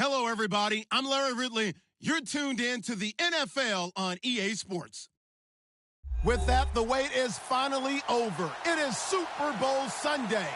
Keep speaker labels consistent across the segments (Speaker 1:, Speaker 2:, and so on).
Speaker 1: Hello, everybody. I'm Larry Ridley. You're tuned in to the NFL on EA Sports. With that, the wait is finally over. It is Super Bowl Sunday.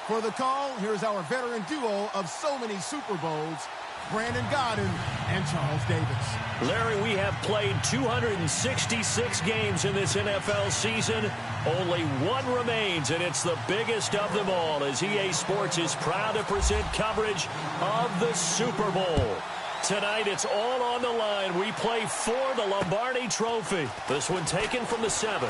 Speaker 1: For the call, here's our veteran duo of so many Super Bowls, Brandon Godden and Charles Davis.
Speaker 2: Larry, we have played 266 games in this NFL season. Only one remains, and it's the biggest of them all, as EA Sports is proud to present coverage of the Super Bowl. Tonight, it's all on the line. We play for the Lombardi Trophy. This one taken from the 7.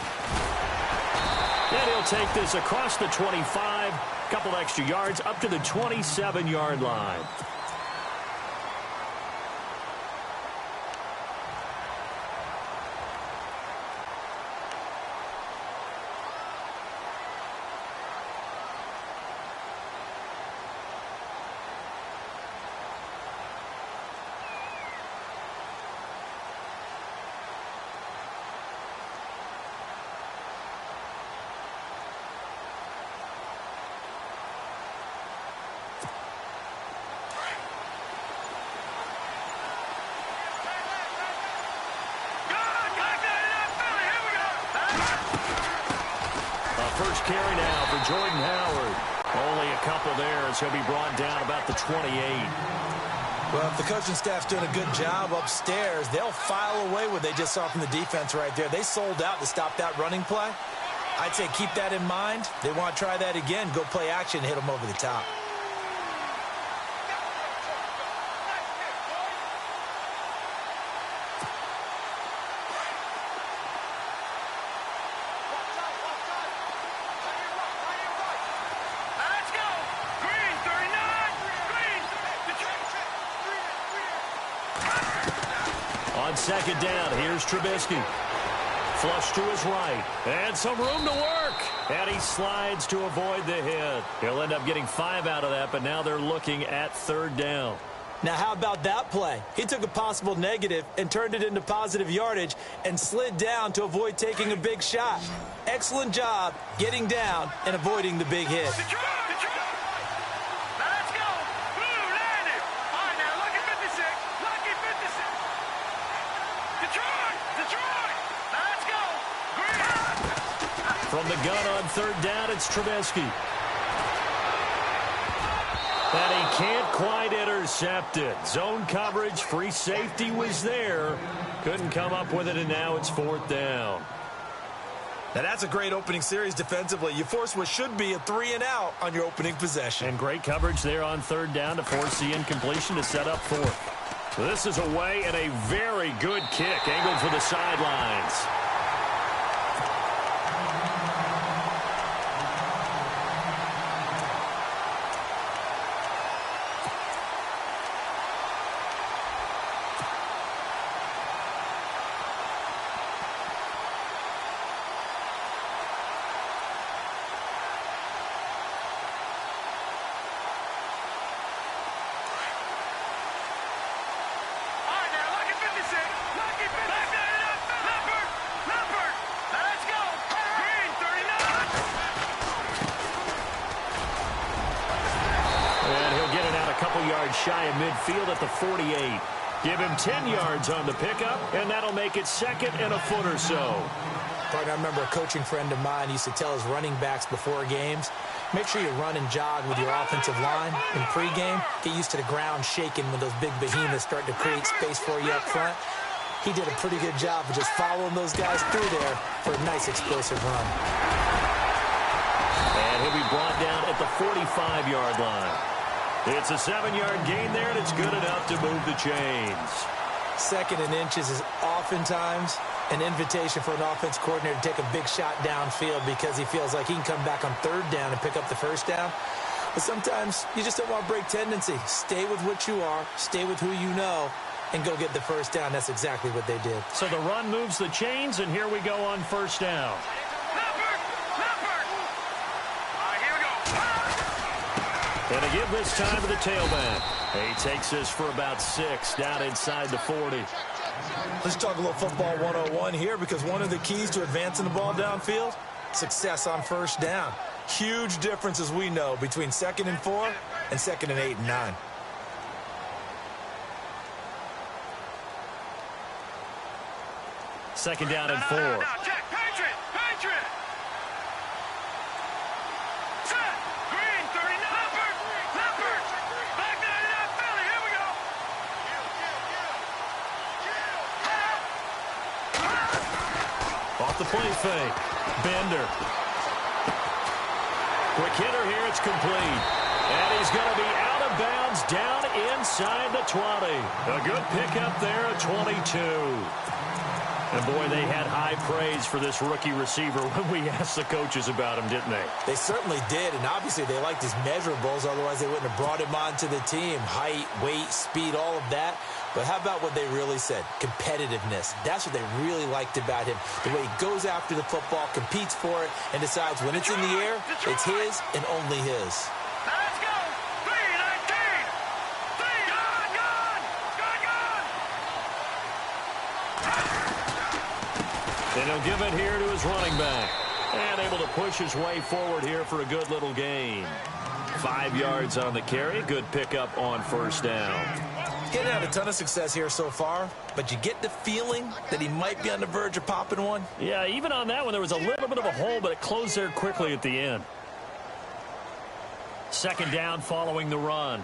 Speaker 2: And he'll take this across the 25, couple extra yards, up to the 27-yard line. First carry now for Jordan Howard. Only a couple there as he'll be brought down about the 28.
Speaker 3: Well, if the coaching staff's doing a good job upstairs, they'll file away what they just saw from the defense right there. They sold out to stop that running play. I'd say keep that in mind. They want to try that again, go play action, hit them over the top.
Speaker 2: On second down, here's Trubisky. Flush to his right. And some room to work. And he slides to avoid the hit. He'll end up getting 5 out of that, but now they're looking at third down.
Speaker 3: Now, how about that play? He took a possible negative and turned it into positive yardage and slid down to avoid taking a big shot. Excellent job getting down and avoiding the big hit.
Speaker 2: From the gun on third down, it's Trubisky. And he can't quite intercept it. Zone coverage, free safety was there. Couldn't come up with it, and now it's fourth down.
Speaker 3: Now, that's a great opening series defensively. You force what should be a 3-and-out on your opening possession.
Speaker 2: And great coverage there on third down to force the incompletion to set up fourth. This is away and a very good kick angled for the sidelines. Shy of midfield at the 48. Give him 10 yards on the pickup, and that'll make it second and a foot or so.
Speaker 3: I remember a coaching friend of mine used to tell his running backs before games, make sure you run and jog with your offensive line in pregame. Get used to the ground shaking when those big behemoths start to create space for you up front. He did a pretty good job of just following those guys through there for a nice explosive run.
Speaker 2: And he'll be brought down at the 45-yard line. It's a 7-yard gain there, and it's good enough to move the chains.
Speaker 3: Second and inches is oftentimes an invitation for an offense coordinator to take a big shot downfield because he feels like he can come back on third down and pick up the first down. But sometimes you just don't want to break tendency. Stay with what you are, stay with who you know, and go get the first down. That's exactly what they did.
Speaker 2: So the run moves the chains, and here we go on first down. And to give this time to the tailback. He takes this for about 6 down inside the 40.
Speaker 3: Let's talk a little football 101 here, because one of the keys to advancing the ball downfield, success on first down. Huge difference, as we know, between 2nd and 4 and 2nd and 8 and 9.
Speaker 2: second down and 4.
Speaker 4: Now, check. Patriot. Set. Green, 39. Leopard. Back 99, Philly. Here we go.
Speaker 2: Off the play fake. Bender. Quick hitter here. It's complete. And he's going to be out of bounds down inside the 20. A good pickup there at 22. And, boy, they had high praise for this rookie receiver when we asked the coaches about him, didn't they?
Speaker 3: They certainly did, and obviously they liked his measurables. Otherwise, they wouldn't have brought him onto the team. Height, weight, speed, all of that. But how about what they really said? Competitiveness. That's what they really liked about him. The way he goes after the football, competes for it, and decides when it's in the air, it's his and only his.
Speaker 4: Now let's go. 319. Gone.
Speaker 2: And he'll give it here to his running back. And able to push his way forward here for a good little gain. 5 yards on the carry. Good pickup on first down.
Speaker 3: Getting out a ton of success here so far, but you get the feeling that he might be on the verge of popping one.
Speaker 2: Yeah, even on that one, there was a little bit of a hole, but it closed there quickly at the end. Second down following the run.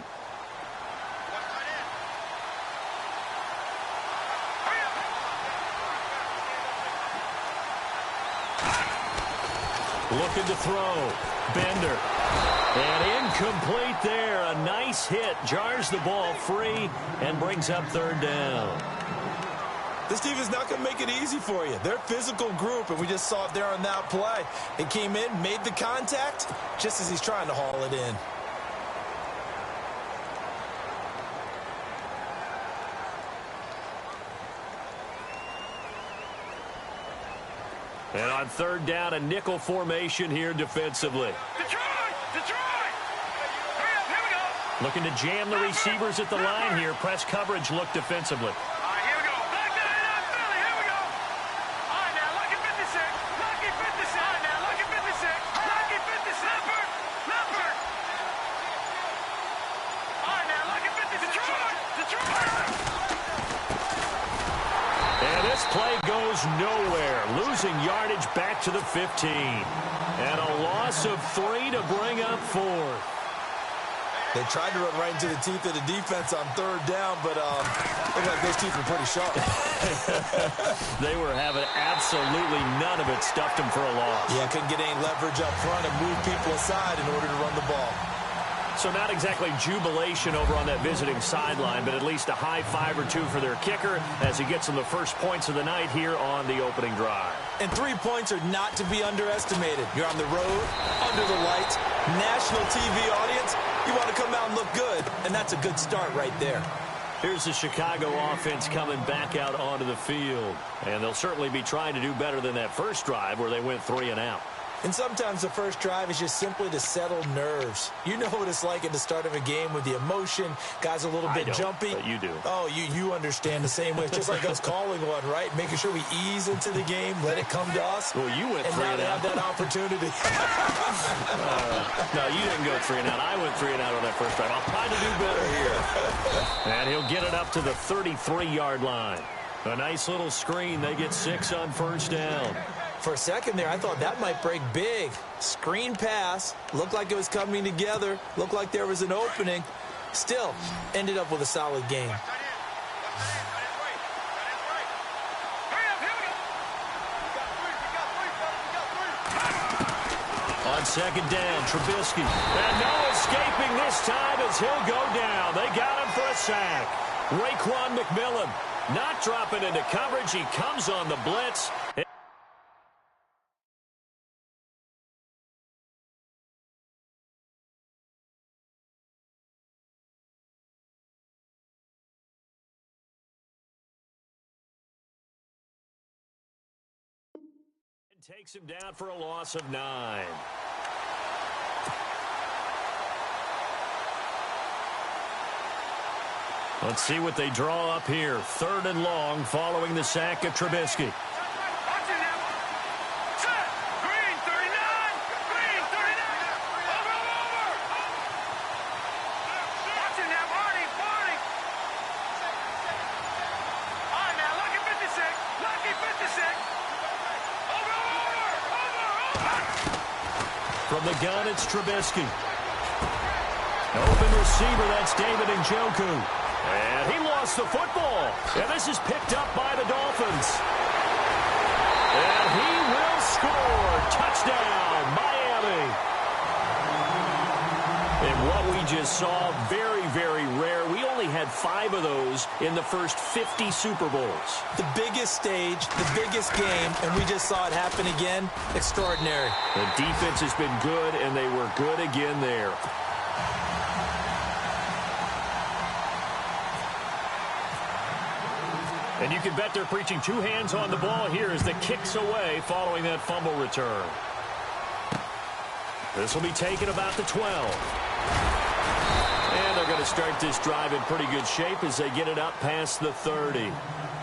Speaker 2: Looking to throw. Bender. And incomplete there. A nice hit. Jars the ball free and brings up third down.
Speaker 3: This team is not going to make it easy for you. They're a physical group, and we just saw it there on that play. It came in, made the contact, just as he's trying to haul it in.
Speaker 2: And on third down, a nickel formation here defensively.
Speaker 4: Detroit! Hurry up, here we go.
Speaker 2: Looking to jam the receivers at the line here. Press coverage look defensively.
Speaker 4: All right, here we go. Back 99, Philly, here we go. All right, now, lucky 56. Lucky 56. All right, now, lucky 56. Lucky 56. Leopard. All right, now, lucky 56. Detroit!
Speaker 2: And this play goes nowhere. Losing yardage back to the 15. And a loss of 3 to bring up 4.
Speaker 3: They tried to run right into the teeth of the defense on third down, but looked like those teeth were pretty sharp.
Speaker 2: They were having absolutely none of it. Stuffed them for a loss.
Speaker 3: Yeah, couldn't get any leverage up front and move people aside in order to run the ball.
Speaker 2: So not exactly jubilation over on that visiting sideline, but at least a high 5 or 2 for their kicker as he gets them the first points of the night here on the opening drive.
Speaker 3: And 3 points are not to be underestimated. You're on the road, under the lights, national TV audience. You want to come out and look good, and that's a good start right there.
Speaker 2: Here's the Chicago offense coming back out onto the field. And they'll certainly be trying to do better than that first drive where they went 3 and out.
Speaker 3: And sometimes the first drive is just simply to settle nerves. You know what it's like at the start of a game with the emotion. Guys a little bit jumpy.
Speaker 2: But you do.
Speaker 3: Oh, you understand the same way. It's just like us calling one, right? Making sure we ease into the game, let it come to us.
Speaker 2: Well, you went
Speaker 3: and
Speaker 2: 3
Speaker 3: now
Speaker 2: and
Speaker 3: they
Speaker 2: out.
Speaker 3: have that opportunity.
Speaker 2: No, you didn't go 3 and out. I went 3 and out on that first drive. I'll try to do better here. And he'll get it up to the 33-yard line. A nice little screen. They get 6 on first down.
Speaker 3: For a second there, I thought that might break big. Screen pass. Looked like it was coming together. Looked like there was an opening. Still, ended up with a solid game.
Speaker 2: On second down, Trubisky. And no escaping this time as he'll go down. They got him for a sack. Raekwon McMillan not dropping into coverage. He comes on the blitz. Takes him down for a loss of 9. Let's see what they draw up here. 3rd and long following the sack of Trubisky.
Speaker 4: Lucky 56.
Speaker 2: From the gun, it's Trubisky. Open receiver, that's David Njoku. And he lost the football. And this is picked up by the Dolphins. And he will score. Touchdown, Miami. And what we just saw, very, very rare. We only had 5 of those in the first 50 Super Bowls.
Speaker 3: The biggest stage, the biggest game, and we just saw it happen again. Extraordinary.
Speaker 2: The defense has been good, and they were good again there. And you can bet they're preaching 2 hands on the ball here as the kick's away following that fumble return. This will be taken about the 12. And they're going to start this drive in pretty good shape as they get it up past the 30.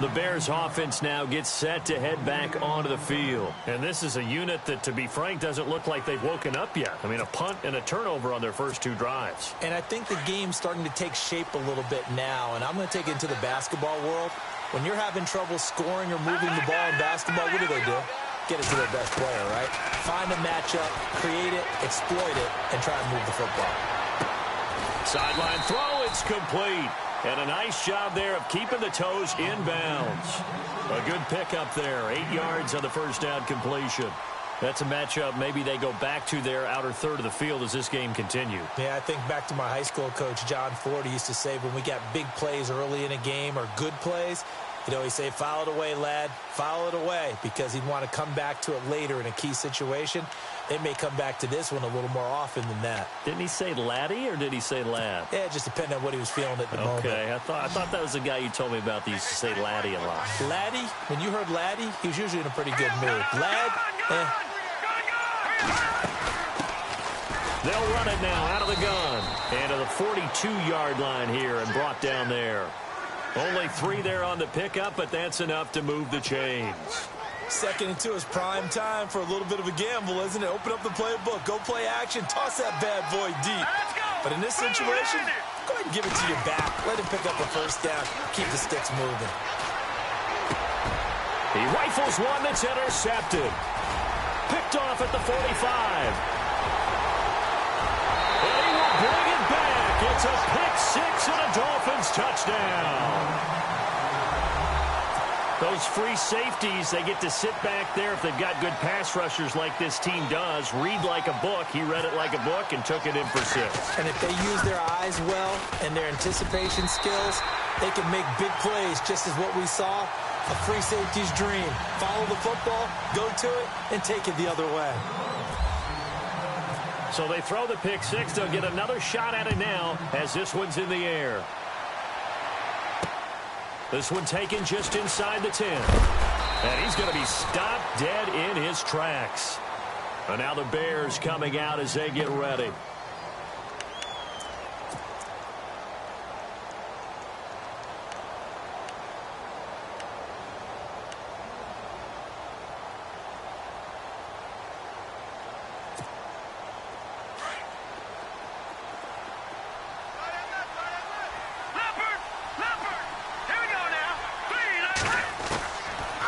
Speaker 2: The Bears offense now gets set to head back onto the field. And this is a unit that, to be frank, doesn't look like they've woken up yet. I mean, a punt and a turnover on their first 2 drives.
Speaker 3: And I think the game's starting to take shape a little bit now. And I'm going to take it into the basketball world. When you're having trouble scoring or moving the ball in basketball, what do? Get it to their best player, right? Find a matchup, create it, exploit it, and try and move the football.
Speaker 2: Sideline throw, it's complete. And a nice job there of keeping the toes in bounds. A good pickup there, 8 yards on the first down completion. That's a matchup maybe they go back to their outer third of the field as this game continues.
Speaker 3: Yeah, I think back to my high school coach, John Ford. He used to say when we got big plays early in a game or good plays, he'd always say, foul it away, lad, foul it away, because he'd want to come back to it later in a key situation. They may come back to this one a little more often than that.
Speaker 2: Didn't he say laddie or did he say lad?
Speaker 3: Yeah, it just depended on what he was feeling at the moment.
Speaker 2: Okay, I thought that was the guy you told me about that used to say laddie a lot.
Speaker 3: Laddie, when you heard laddie, he was usually in a pretty good mood. Lad,
Speaker 2: They'll run it now out of the gun. And to the 42-yard line here and brought down there. Only 3 there on the pickup, but that's enough to move the chains.
Speaker 3: 2nd and 2 is prime time for a little bit of a gamble, isn't it? Open up the playbook, go play action, toss that bad boy deep. But in this situation, go ahead and give it to your back. Let him pick up a first down. Keep the sticks moving.
Speaker 2: He rifles one that's intercepted. Picked off at the 45. And he will bring it back. It's a pick 6 and a Dolphins touchdown. Those free safeties, they get to sit back there if they've got good pass rushers like this team does. Read like a book. He read it like a book and took it in for 6.
Speaker 3: And if they use their eyes well and their anticipation skills, they can make big plays, just as what we saw. A free safety's dream. Follow the football, go to it, and take it the other way.
Speaker 2: So they throw the pick 6. They'll get another shot at it now as this one's in the air. This one taken just inside the 10. And he's going to be stopped dead in his tracks. And now the Bears coming out as they get ready.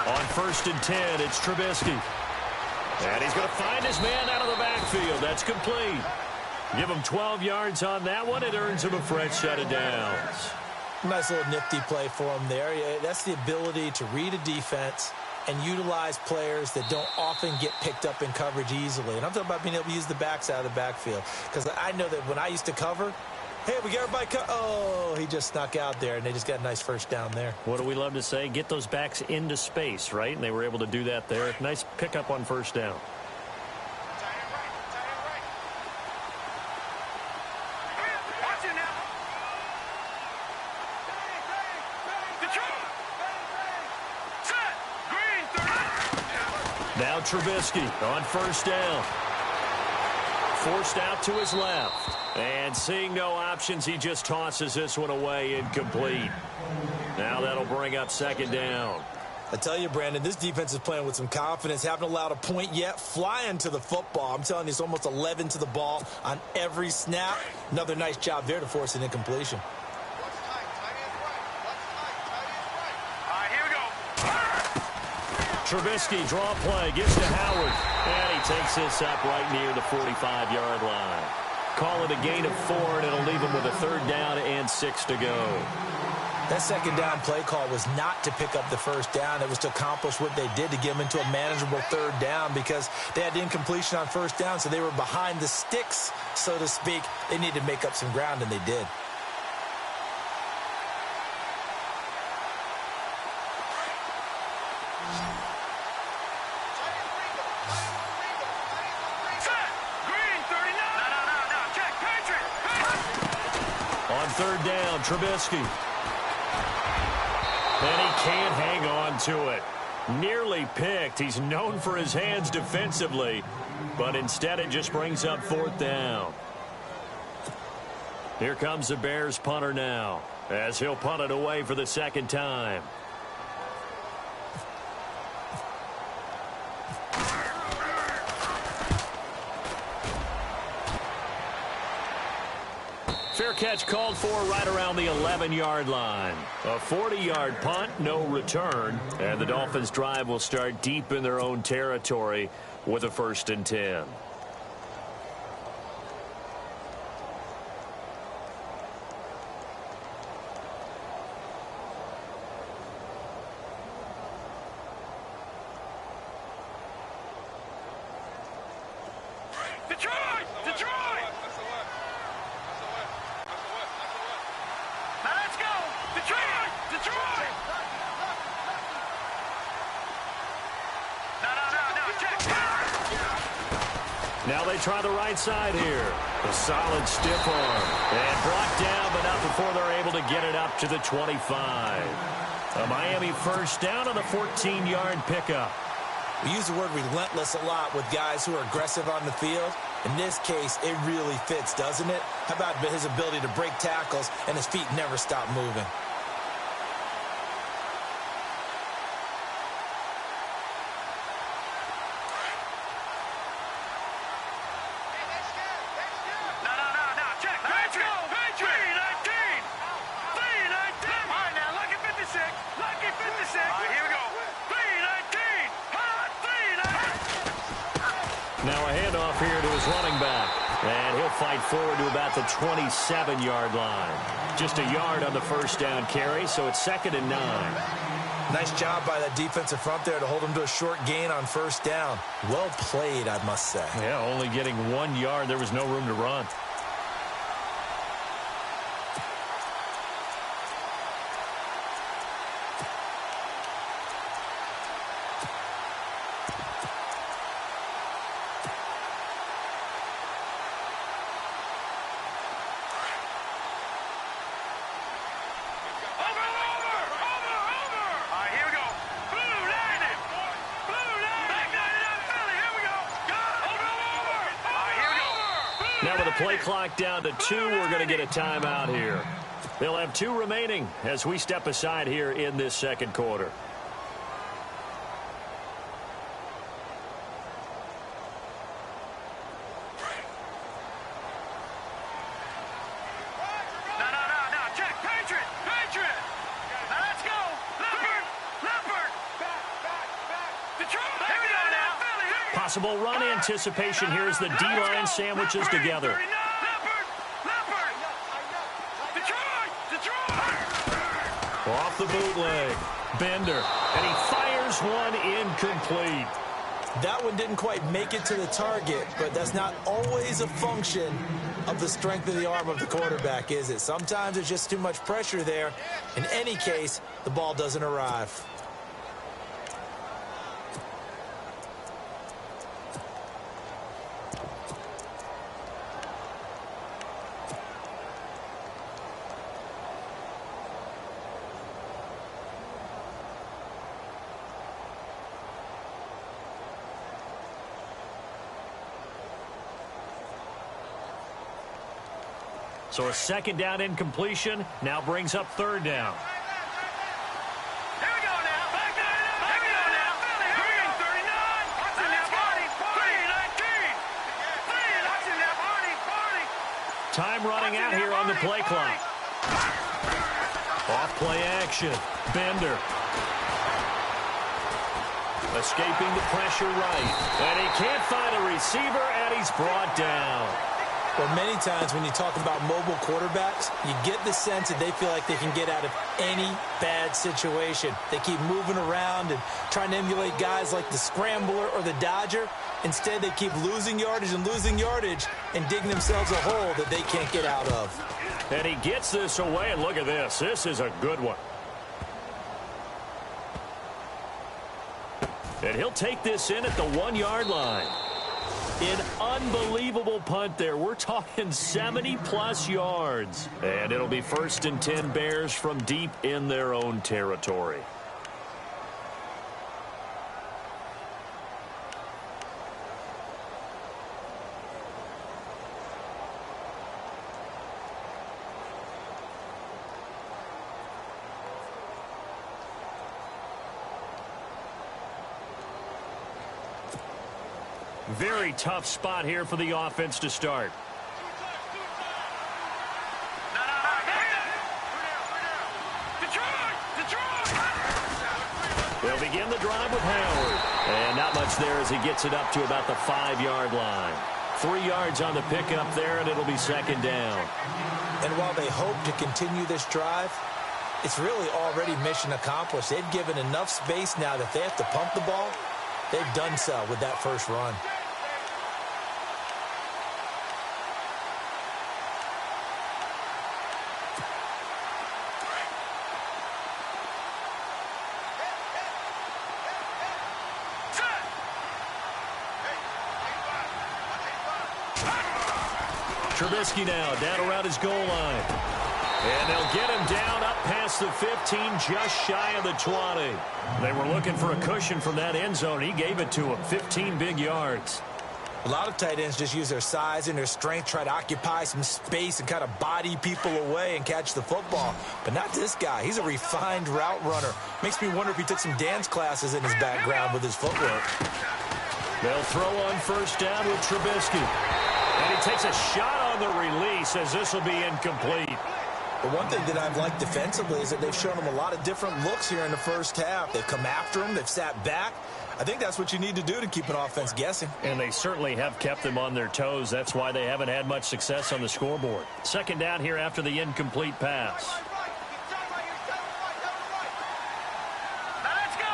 Speaker 2: On 1st and 10, it's Trubisky. And he's going to find his man out of the backfield. That's complete. Give him 12 yards on that one. It earns him a fresh set of downs.
Speaker 3: Nice little nifty play for him there. That's the ability to read a defense and utilize players that don't often get picked up in coverage easily. And I'm talking about being able to use the backs out of the backfield. Because I know that when I used to cover, hey, we got everybody oh, he just snuck out there, and they just got a nice first down there.
Speaker 2: What do we love to say? Get those backs into space, right? And they were able to do that there. Nice pickup on first down. Now Trubisky on first down. Forced out to his left. And seeing no options, he just tosses this one away incomplete. Now that'll bring up 2nd down.
Speaker 3: I tell you, Brandon, this defense is playing with some confidence. Haven't allowed a point yet. Flying to the football. I'm telling you, it's almost 11 to the ball on every snap. Another nice job there to force an incompletion.
Speaker 2: Trubisky, draw play, gets to Howard. And he takes this up right near the 45-yard line. Call it a gain of 4, and it'll leave him with a 3rd down and 6 to go.
Speaker 3: That 2nd down play call was not to pick up the 1st down. It was to accomplish what they did, to get them into a manageable 3rd down, because they had incompletion on 1st down, so they were behind the sticks, so to speak. They needed to make up some ground, and they did.
Speaker 2: On 3rd down, Trubisky. And he can't hang on to it. Nearly picked. He's known for his hands defensively, but instead it just brings up 4th down. Here comes the Bears punter now, as he'll punt it away for the 2nd time. Fair catch called for right around the 11-yard line. A 40-yard punt, no return. And the Dolphins' drive will start deep in their own territory with a 1st and 10.
Speaker 4: Detroit! Detroit! Now let's go! Detroit! Detroit! No, check!
Speaker 2: Now they try the right side here. A solid stiff arm. And brought down, but not before they're able to get it up to the 25. A Miami 1st down on a 14-yard pickup.
Speaker 3: We use the word relentless a lot with guys who are aggressive on the field. In this case, it really fits, doesn't it? How about his ability to break tackles and his feet never stop moving?
Speaker 4: No, check! Let's go! 319! 319! All right, now, lucky 56! Lucky 56! All right, here we go! 319! Hot 319!
Speaker 2: Now a handoff here to his running back. And he'll fight forward to about the 27-yard line. Just a yard on the 1st down carry, so it's 2nd and 9.
Speaker 3: Nice job by that defensive front there to hold him to a short gain on 1st down. Well played, I must say.
Speaker 2: Yeah, only getting 1 yard. There was no room to run. Now with the play clock down to 2, we're going to get a timeout here. They'll have 2 remaining as we step aside here in this 2nd quarter.
Speaker 4: No, check! Patriot! Now let's go! Leopard! Back! Detroit! Here we go now!
Speaker 2: Possible run anticipation here as the D-line sandwiches together. Off the bootleg. Bender. And he fires one incomplete.
Speaker 3: That one didn't quite make it to the target, but that's not always a function of the strength of the arm of the quarterback, is it? Sometimes there's just too much pressure there. In any case, the ball doesn't arrive.
Speaker 2: So a 2nd down incompletion now brings up 3rd down.
Speaker 4: Here we go now. Back it up. Here we go now. Here we go. 39. What's in that party? 319. What's in that party?
Speaker 2: Time running out here on the play clock. Off play action. Bender. Escaping the pressure right. And he can't find a receiver, and he's brought down.
Speaker 3: Well, many times when you talk about mobile quarterbacks, you get the sense that they feel like they can get out of any bad situation. They keep moving around and trying to emulate guys like the Scrambler or the Dodger. Instead, they keep losing yardage and digging themselves a hole that they can't get out of.
Speaker 2: And he gets this away, and look at this. This is a good one. And he'll take this in at the 1-yard line. An unbelievable punt there. We're talking 70-plus yards. And it'll be 1st and 10 Bears from deep in their own territory. Very tough spot here for the offense to start. They'll begin the drive with Howard. And not much there as he gets it up to about the 5-yard line. 3 yards on the pickup there, and it'll be 2nd down.
Speaker 3: And while they hope to continue this drive, it's really already mission accomplished. They've given enough space now that they have to pump the ball. They've done so with that first run.
Speaker 2: Trubisky now down around his goal line. And they'll get him down up past the 15, just shy of the 20. They were looking for a cushion from that end zone. He gave it to him, 15 big yards.
Speaker 3: A lot of tight ends just use their size and their strength, try to occupy some space and kind of body people away and catch the football. But not this guy. He's a refined route runner. Makes me wonder if he took some dance classes in his background with his footwork.
Speaker 2: They'll throw on 1st down with Trubisky. And he takes a shot on the release as this will be incomplete.
Speaker 3: But one thing that I've liked defensively is that they've shown him a lot of different looks here in the first half. They've come after him. They've sat back. I think that's what you need to do to keep an offense guessing.
Speaker 2: And they certainly have kept them on their toes. That's why they haven't had much success on the scoreboard. 2nd down here after the incomplete pass.
Speaker 4: Let's go.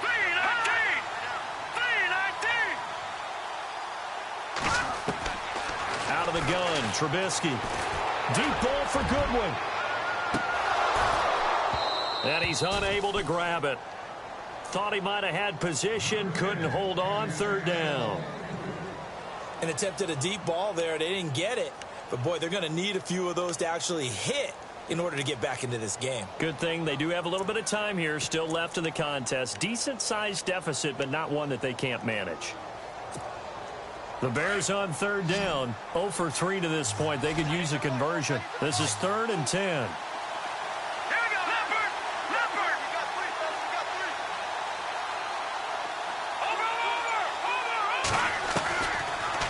Speaker 4: 3-19. 3-19.
Speaker 2: Out of the gun, Trubisky. Deep ball for Goodwin. And he's unable to grab it. Thought he might have had position, couldn't hold on. 3rd down.
Speaker 3: An attempt at a deep ball there. They didn't get it. But, boy, they're going to need a few of those to actually hit in order to get back into this game.
Speaker 2: Good thing they do have a little bit of time here still left in the contest. Decent-sized deficit, but not one that they can't manage. The Bears on 3rd down. 0 for 3 to this point. They could use a conversion. This is 3rd and 10.
Speaker 4: Here we go. Leopard. Leopard.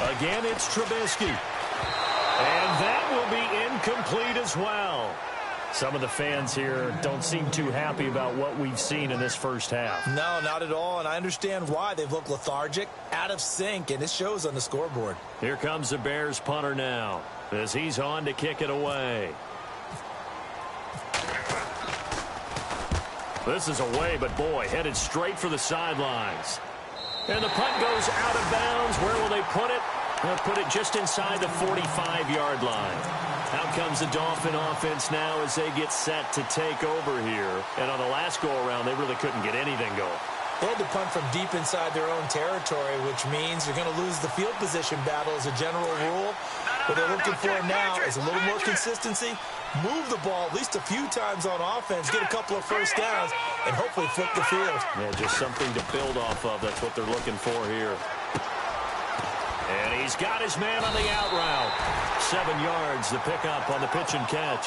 Speaker 4: Over.
Speaker 2: Again, it's Trubisky. And that will be incomplete as well. Some of the fans here don't seem too happy about what we've seen in this first half.
Speaker 3: No, not at all, and I understand why. They've looked lethargic, out of sync, and it shows on the scoreboard.
Speaker 2: Here comes the Bears punter now as he's on to kick it away. This is away, but boy, headed straight for the sidelines. And the punt goes out of bounds. Where will they put it? They'll put it just inside the 45-yard line. Out comes the Dolphin offense now as they get set to take over here. And on the last go-around, they really couldn't get anything going.
Speaker 3: They had to punt from deep inside their own territory, which means you're going to lose the field position battle as a general rule. What they're looking for now is a little more consistency, move the ball at least a few times on offense, get a couple of 1st downs, and hopefully flip the field.
Speaker 2: Yeah, just something to build off of. That's what they're looking for here. And he's got his man on the out route. 7 yards, the pickup on the pitch and catch.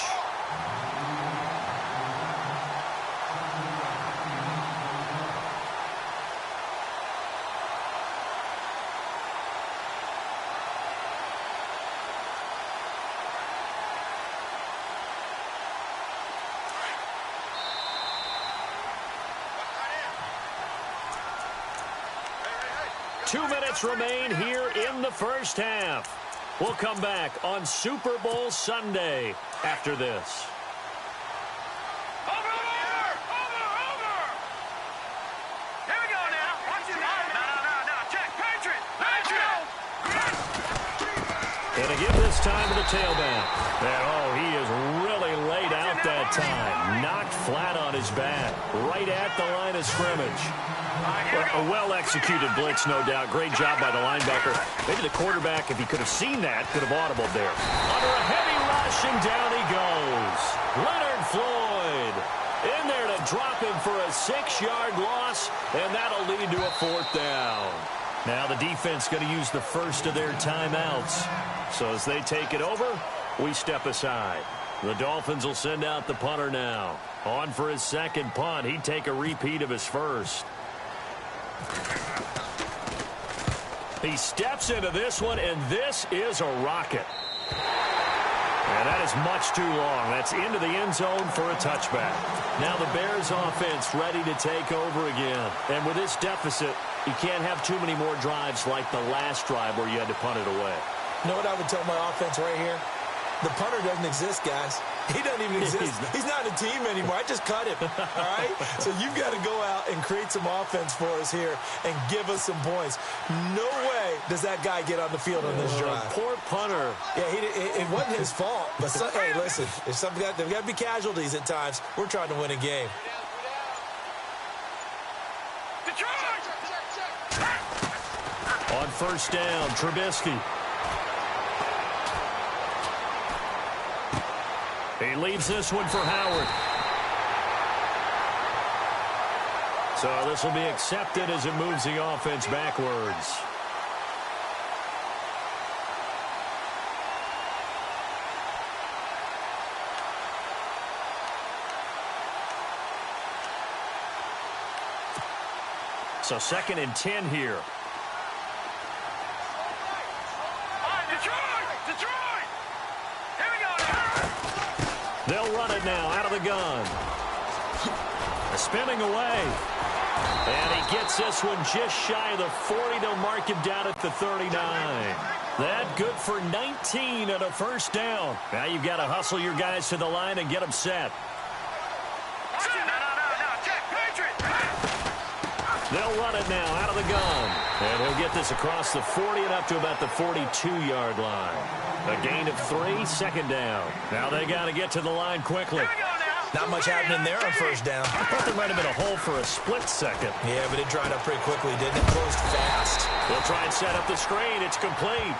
Speaker 2: 2 minutes remain here in the first half. We'll come back on Super Bowl Sunday after this.
Speaker 4: And
Speaker 2: to give this time to the tailback. And, he is really laid out that time. Knocked flat on his back. Right at the line of scrimmage. A well-executed blitz, no doubt. Great job by the linebacker. Maybe the quarterback, if he could have seen that, could have audibled there. Under a heavy rush, and down he goes. Leonard Floyd in there to drop him for a 6-yard loss, and that'll lead to a 4th down. Now the defense going to use the first of their timeouts. So as they take it over, we step aside. The Dolphins will send out the punter now. On for his second punt. He'd take a repeat of his first. He steps into this one, and this is a rocket. And that is much too long. That's into the end zone for a touchback. Now the Bears offense ready to take over again. And with this deficit, you can't have too many more drives like the last drive where you had to punt it away.
Speaker 3: You know what I would tell my offense right here? The punter doesn't exist, guys. He doesn't even exist. He's not a team anymore. I just cut him, all right? So you've got to go out and create some offense for us here and give us some points. No way does that guy get on the field on this drive.
Speaker 2: Poor punter.
Speaker 3: Yeah, it wasn't his fault. But, hey, listen, there's got to be casualties at times. We're trying to win a game.
Speaker 2: On first down, Trubisky. He leaves this one for Howard. So this will be accepted as it moves the offense backwards. So 2nd and 10 here. They'll run it now out of the gun. Spinning away. And he gets this one just shy of the 40. They'll mark him down at the 39. That good for 19 and a 1st down. Now you've got to hustle your guys to the line and get them set. They'll run it now out of the gun. And he'll get this across the 40 and up to about the 42-yard line. A gain of 3, 2nd down. Now they got to get to the line quickly.
Speaker 3: Not much happening there on 1st down.
Speaker 2: I thought there might have been a hole for a split second.
Speaker 3: Yeah, but it dried up pretty quickly, didn't it? Closed fast.
Speaker 2: They'll try and set up the screen. It's complete.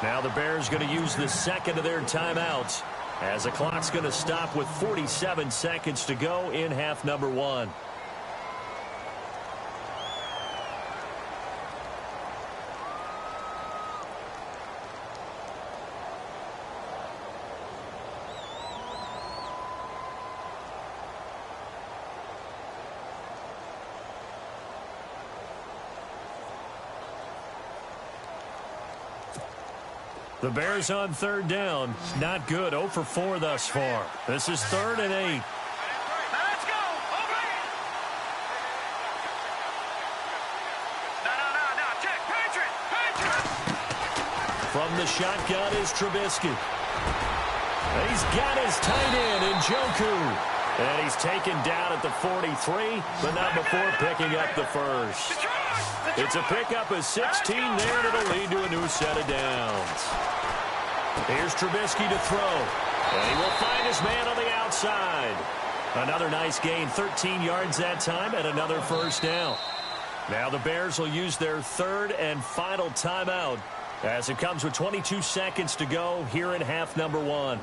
Speaker 2: Now the Bears going to use the 2nd of their timeouts as the clock's going to stop with 47 seconds to go in half number 1. The Bears on 3rd down. Not good. 0 for 4 thus far. This is 3rd and 8.
Speaker 4: Let's go. No. Check. Patriot.
Speaker 2: From the shotgun is Trubisky. He's got his tight end in Njoku. And he's taken down at the 43, but not before picking up the first. It's a pickup of 16 there, and it'll lead to a new set of downs. Here's Trubisky to throw. And he will find his man on the outside. Another nice gain, 13 yards that time, and another 1st down. Now the Bears will use their 3rd and final timeout as it comes with 22 seconds to go here in half number 1.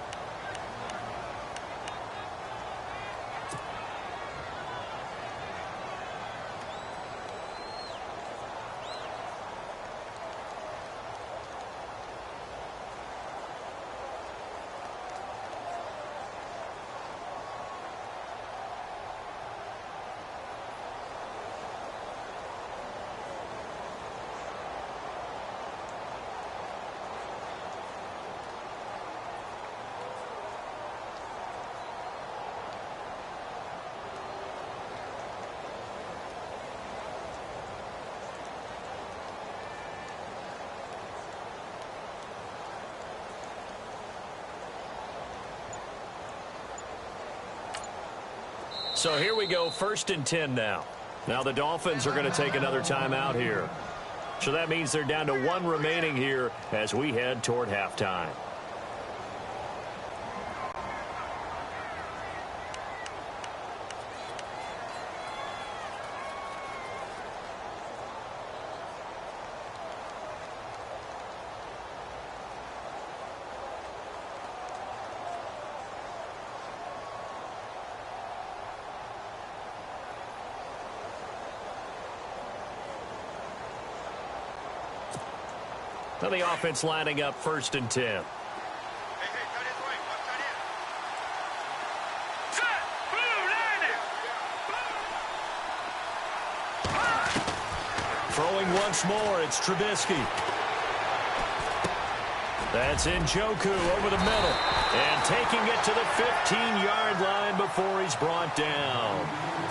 Speaker 2: So here we go, 1st and 10 now. Now the Dolphins are going to take another timeout here. So that means they're down to 1 remaining here as we head toward halftime. Now the offense lining up 1st and 10. Throwing once more, it's Trubisky. That's Njoku over the middle. And taking it to the 15-yard line before he's brought down.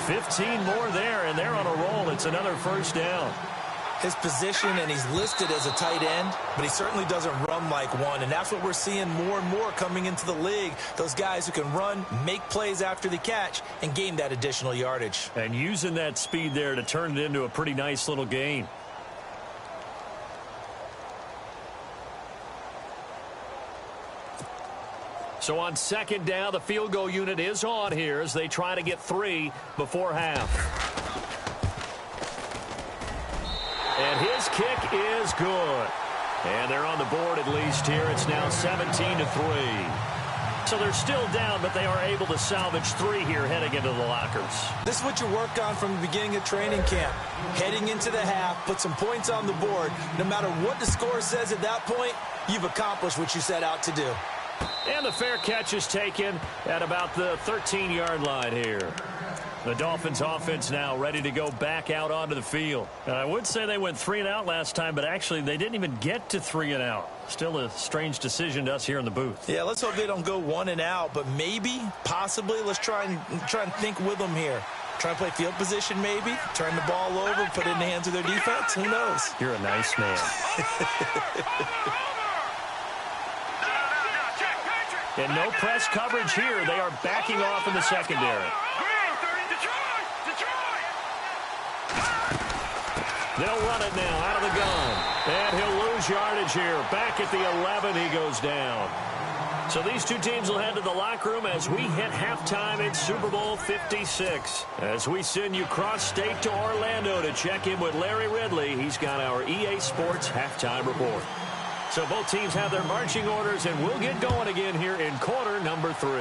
Speaker 2: 15 more there, and they're on a roll. It's another 1st down.
Speaker 3: His position, and he's listed as a tight end, but he certainly doesn't run like one, and that's what we're seeing more and more coming into the league. Those guys who can run, make plays after the catch, and gain that additional yardage.
Speaker 2: And using that speed there to turn it into a pretty nice little gain. So on 2nd down, the field goal unit is on here as they try to get 3 before half. And his kick is good. And they're on the board at least here. It's now 17-3. So they're still down, but they are able to salvage 3 here heading into the lockers.
Speaker 3: This is what you worked on from the beginning of training camp. Heading into the half, put some points on the board. No matter what the score says at that point, you've accomplished what you set out to do.
Speaker 2: And the fair catch is taken at about the 13-yard line here. The Dolphins offense now ready to go back out onto the field. And I would say they went 3 and out last time, but actually they didn't even get to 3 and out. Still a strange decision to us here in the booth.
Speaker 3: Yeah, let's hope they don't go 1 and out, but maybe, possibly, let's try and think with them here. Try and play field position maybe, turn the ball over, put it in the hands of their defense. Who knows?
Speaker 2: You're a nice man. And no press coverage here. They are backing off in the secondary. They'll run it now out of the gun. And he'll lose yardage here. Back at the 11, he goes down. So these two teams will head to the locker room as we hit halftime in Super Bowl 56. As we send you cross-state to Orlando to check in with Larry Ridley. He's got our EA Sports halftime report. So both teams have their marching orders, and we'll get going again here in quarter number 3.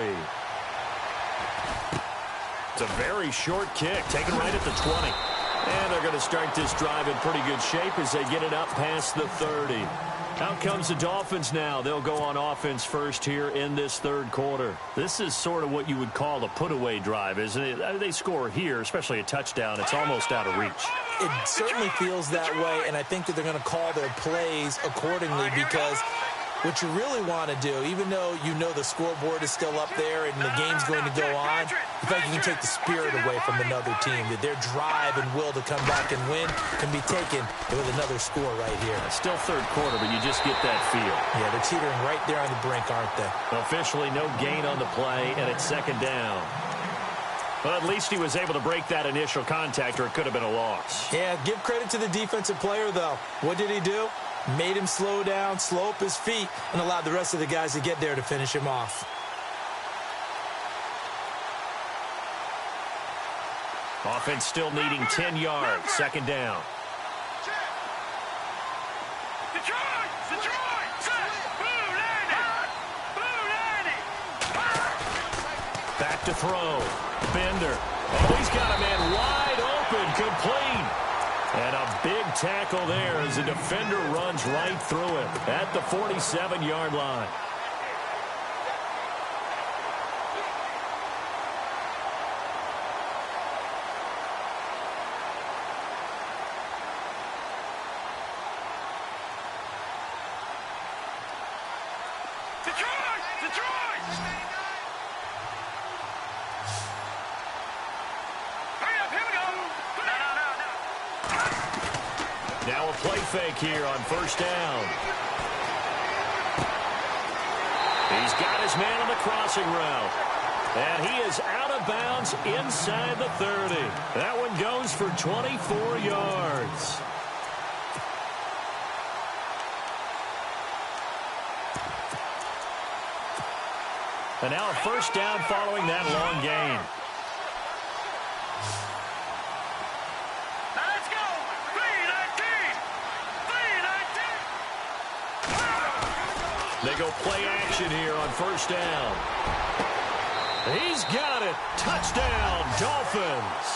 Speaker 2: It's a very short kick, taken right at the 20. And they're going to start this drive in pretty good shape as they get it up past the 30. Out comes the Dolphins now. They'll go on offense first here in this 3rd quarter. This is sort of what you would call a put-away drive, isn't it? They score here, especially a touchdown. It's almost out of reach.
Speaker 3: It certainly feels that way, and I think that they're going to call their plays accordingly because what you really want to do, even though you know the scoreboard is still up there and the game's going to go on, in fact, you can take the spirit away from another team. That their drive and will to come back and win can be taken with another score right here.
Speaker 2: Still 3rd quarter, but you just get that feel.
Speaker 3: Yeah, they're teetering right there on the brink, aren't they?
Speaker 2: Officially no gain on the play, and it's 2nd down. But at least he was able to break that initial contact, or it could have been a loss.
Speaker 3: Yeah, give credit to the defensive player, though. What did he do? Made him slow down, slow up his feet, and allowed the rest of the guys to get there to finish him off.
Speaker 2: Offense still needing 10 yards. 2nd down. Back to throw. Bender. Oh, he's got a man wide open. Complete. And a big tackle there as the defender runs right through it at the 47-yard line. Now a play fake here on 1st down. He's got his man on the crossing route. And he is out of bounds inside the 30. That one goes for 24 yards. And now a first down following that long gain.
Speaker 4: Now let's go. 3-19. 3-19.
Speaker 2: They go play action here on first down. He's got it. Touchdown, Dolphins.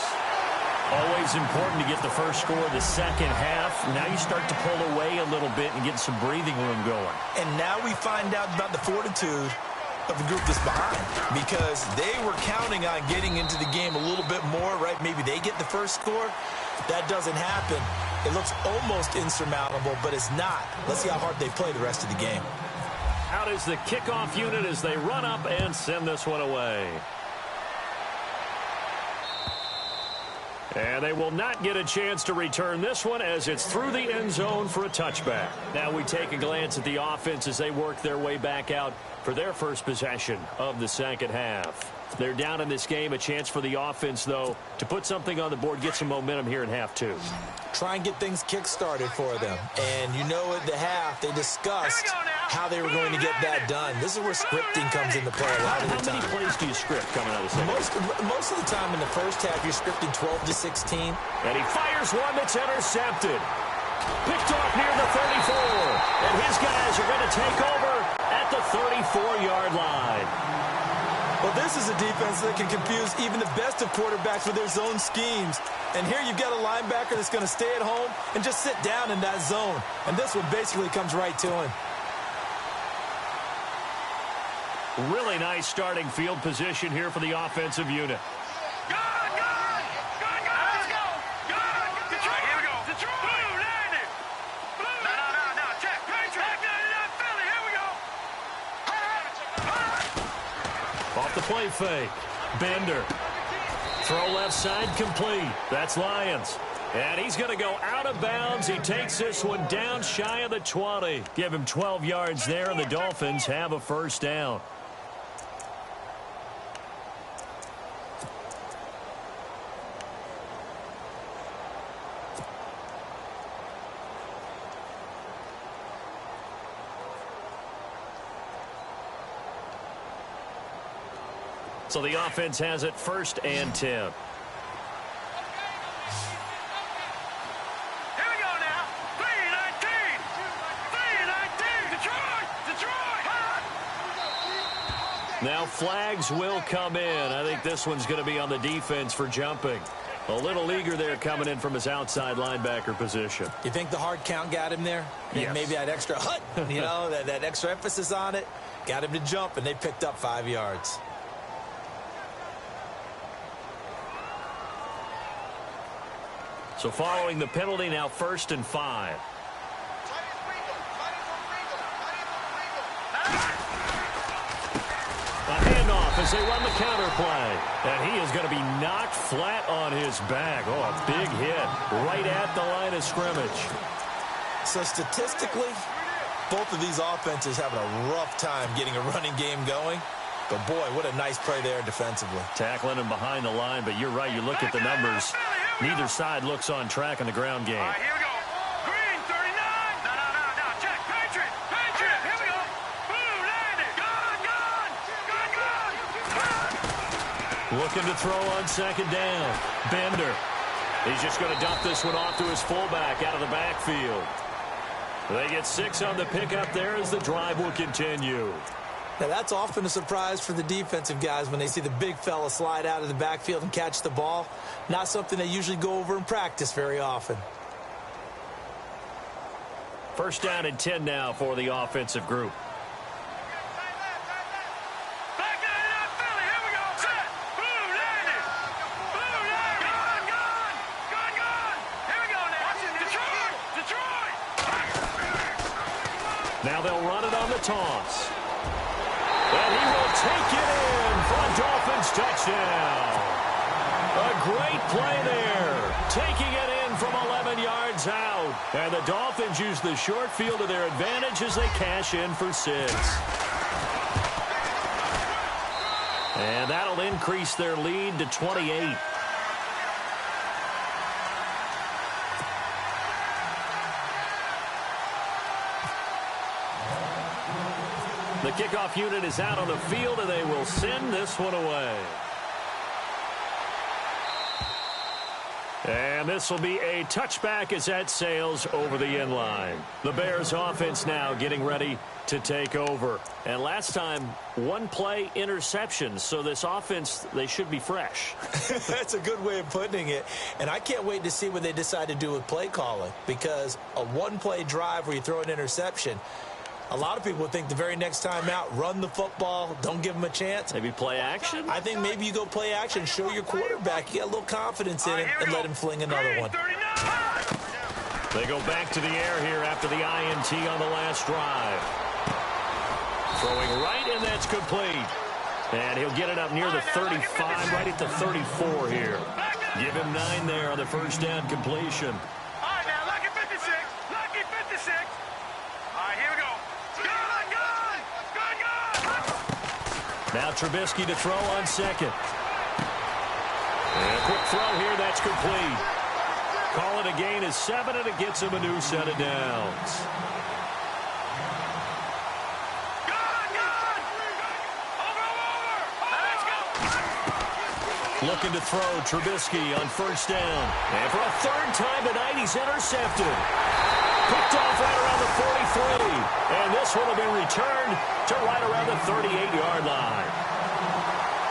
Speaker 2: Always important to get the first score of the second half. Now you start to pull away a little bit and get some breathing room going.
Speaker 3: And now we find out about the fortitude of the group that's behind, because they were counting on getting into the game a little bit more, right? Maybe they get the first score. That doesn't happen. It looks almost insurmountable, but it's not. Let's see how hard they play the rest of the game.
Speaker 2: Out is the kickoff unit as they run up and send this one away. And they will not get a chance to return this one as it's through the end zone for a touchback. Now we take a glance at the offense as they work their way back out for their first possession of the second half. They're down in this game. A chance for the offense, though, to put something on the board, get some momentum here in half two.
Speaker 3: Try and get things kick-started for them. And you know at the half, they discussed how they were going to get that done. This is where scripting comes into play a lot of the time.
Speaker 2: How many plays do you script coming out of the second?
Speaker 3: Most of the time in the first half, you're scripting 12 to 16.
Speaker 2: And he fires one that's intercepted. Picked off near the 34. And his guys are going to take over at the 34-yard line.
Speaker 3: Well, this is a defense that can confuse even the best of quarterbacks with their zone schemes. And here you've got a linebacker that's going to stay at home and just sit down in that zone. And this one basically comes right to him.
Speaker 2: Really nice starting field position here for the offensive unit. Off the play fake. Bender. Throw left side complete. That's Lions. And he's going to go out of bounds. He takes this one down shy of the 20. Give him 12 yards there, and the Dolphins have a first down. So the offense has it 1st and 10.
Speaker 4: Here we go now. 3-19. 3-19. Detroit.
Speaker 2: Now flags will come in. I think this one's going to be on the defense for jumping. A little eager there coming in from his outside linebacker position.
Speaker 3: You think the hard count got him there?
Speaker 2: Yes.
Speaker 3: Maybe that extra hut, you know, that extra emphasis on it. Got him to jump, and they picked up 5 yards.
Speaker 2: So following the penalty, now 1st and 5. A handoff as they run the counter play. And he is going to be knocked flat on his back. Oh, a big hit right at the line of scrimmage.
Speaker 3: So statistically, both of these offenses having a rough time getting a running game going. But, boy, what a nice play there defensively.
Speaker 2: Tackling him behind the line, but you're right. You look at the numbers. Neither side looks on track in the ground game.
Speaker 4: All right, here we go. Green, 39. No. Check. Patriot. Here we go. Blue, 90. Gone.
Speaker 2: Looking to throw on 2nd down. Bender. He's just going to dump this one off to his fullback out of the backfield. They get 6 on the pickup there as the drive will continue.
Speaker 3: Now, that's often a surprise for the defensive guys when they see the big fella slide out of the backfield and catch the ball. Not something they usually go over in practice very often.
Speaker 2: 1st down and 10 now for the offensive group.
Speaker 4: Back in that Philly. Here we go. Set. Blue, 90. Gone. Here we go now. Detroit.
Speaker 2: Now they'll run it on the toss. And he will take it in for a Dolphins touchdown. A great play there. Taking it in from 11 yards out. And the Dolphins use the short field to their advantage as they cash in for 6. And that'll increase their lead to 28. The kickoff unit is out on the field, and they will send this one away. And this will be a touchback as that sails over the end line. The Bears offense now getting ready to take over. And last time, one play interception. So this offense, they should be fresh.
Speaker 3: That's a good way of putting it. And I can't wait to see what they decide to do with play calling. Because a one-play drive where you throw an interception, a lot of people think the very next time out, run the football, don't give them a chance.
Speaker 2: Maybe play action?
Speaker 3: I think maybe you go play action, show your quarterback you got a little confidence in him, and let him fling another one.
Speaker 2: They go back to the air here after the INT on the last drive. Throwing right, and that's complete. And he'll get it up near the 35, right at the 34 here. Give him 9 there on the first down completion.
Speaker 4: All right, now, lucky 56. Lucky 56. All right, here we go.
Speaker 2: Now Trubisky to throw on second. And a quick throw here, that's complete. Call it a gain of 7, and it gets him a new set of downs. Looking to throw Trubisky on first down. And for a third time tonight, he's intercepted. Picked off right around the 43. And this one will be returned to right around the 38-yard line.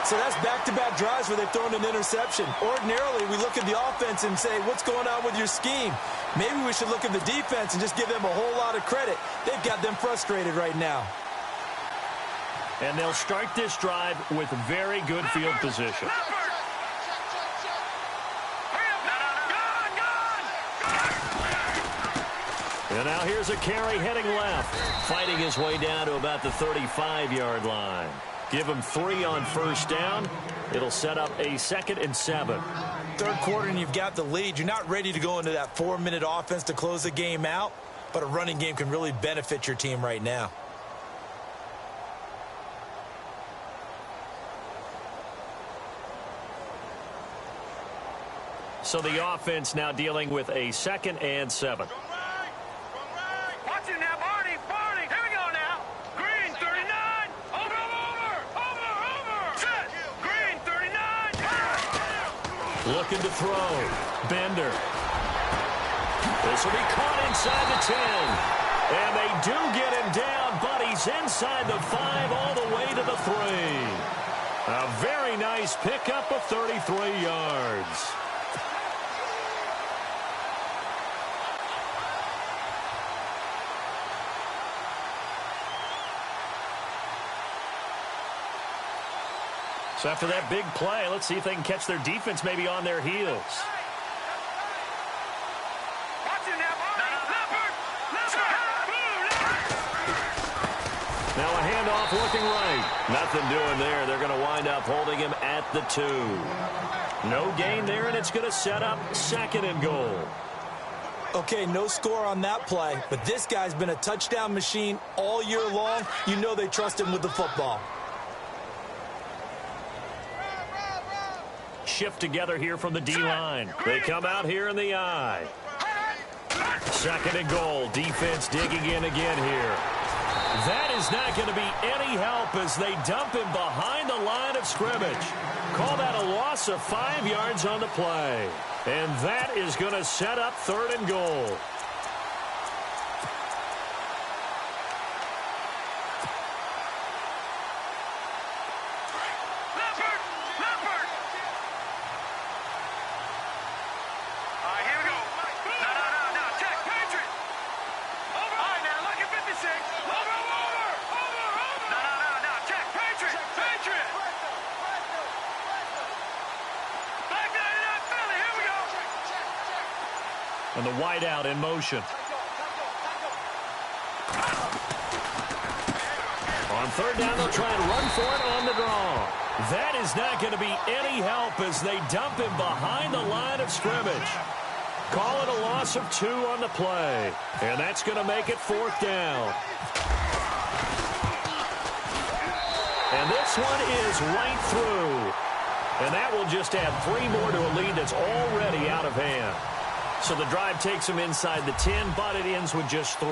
Speaker 3: So that's back-to-back drives where they've thrown an interception. Ordinarily, we look at the offense and say, what's going on with your scheme? Maybe we should look at the defense and just give them a whole lot of credit. They've got them frustrated right now.
Speaker 2: And they'll start this drive with very good field position. And now here's a carry heading left, fighting his way down to about the 35-yard line. Give him 3 on first down. It'll set up a 2nd and 7.
Speaker 3: Third quarter and you've got the lead. You're not ready to go into that 4-minute offense to close the game out, but a running game can really benefit your team right now.
Speaker 2: So the offense now dealing with a 2nd and 7.
Speaker 4: Watch it now, Barney. Here we go now. Green, 39. Over. Set. Green, 39.
Speaker 2: Looking to throw. Bender. This will be caught inside the 10. And they do get him down, but he's inside the 5 all the way to the 3. A very nice pickup of 33 yards. So after that big play, let's see if they can catch their defense maybe on their heels. Now a handoff looking right. Nothing doing there. They're going to wind up holding him at the 2. No gain there, and it's going to set up 2nd and goal.
Speaker 3: Okay, no score on that play, but this guy's been a touchdown machine all year long. You know they trust him with the football.
Speaker 2: Shift together here from the D-line. They come out here in the I. 2nd and goal. Defense digging in again here. That is not going to be any help as they dump him behind the line of scrimmage. Call that a loss of 5 yards on the play. And that is going to set up 3rd and goal. And the wideout in motion. On 3rd down, they'll try and run for it on the draw. That is not going to be any help as they dump him behind the line of scrimmage. Call it a loss of 2 on the play. And that's going to make it 4th down. And this one is right through. And that will just add 3 more to a lead that's already out of hand. So the drive takes them inside the 10, but it ends with just 3.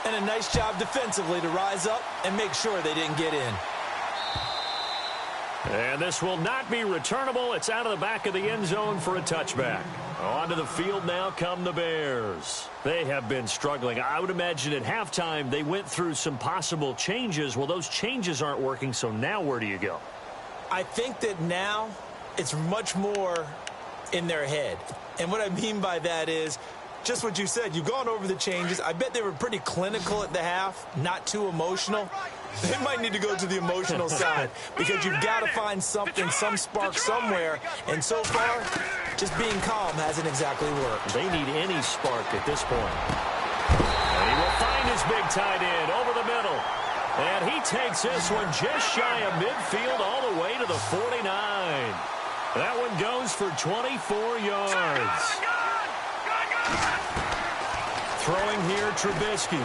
Speaker 3: And a nice job defensively to rise up and make sure they didn't get in.
Speaker 2: And this will not be returnable. It's out of the back of the end zone for a touchback. Onto the field now come the Bears. They have been struggling. I would imagine at halftime they went through some possible changes. Well, those changes aren't working, so now where do you go?
Speaker 3: I think that now it's much more in their head. And what I mean by that is just what you said. You've gone over the changes. I bet they were pretty clinical at the half, not too emotional. They might need to go to the emotional side because you've got to find something, some spark somewhere. And so far, just being calm hasn't exactly worked.
Speaker 2: They need any spark at this point. And he will find his big tight end over the middle. And he takes this one just shy of midfield all the way to the 49. That one goes for 24 yards. Throwing here, Trubisky.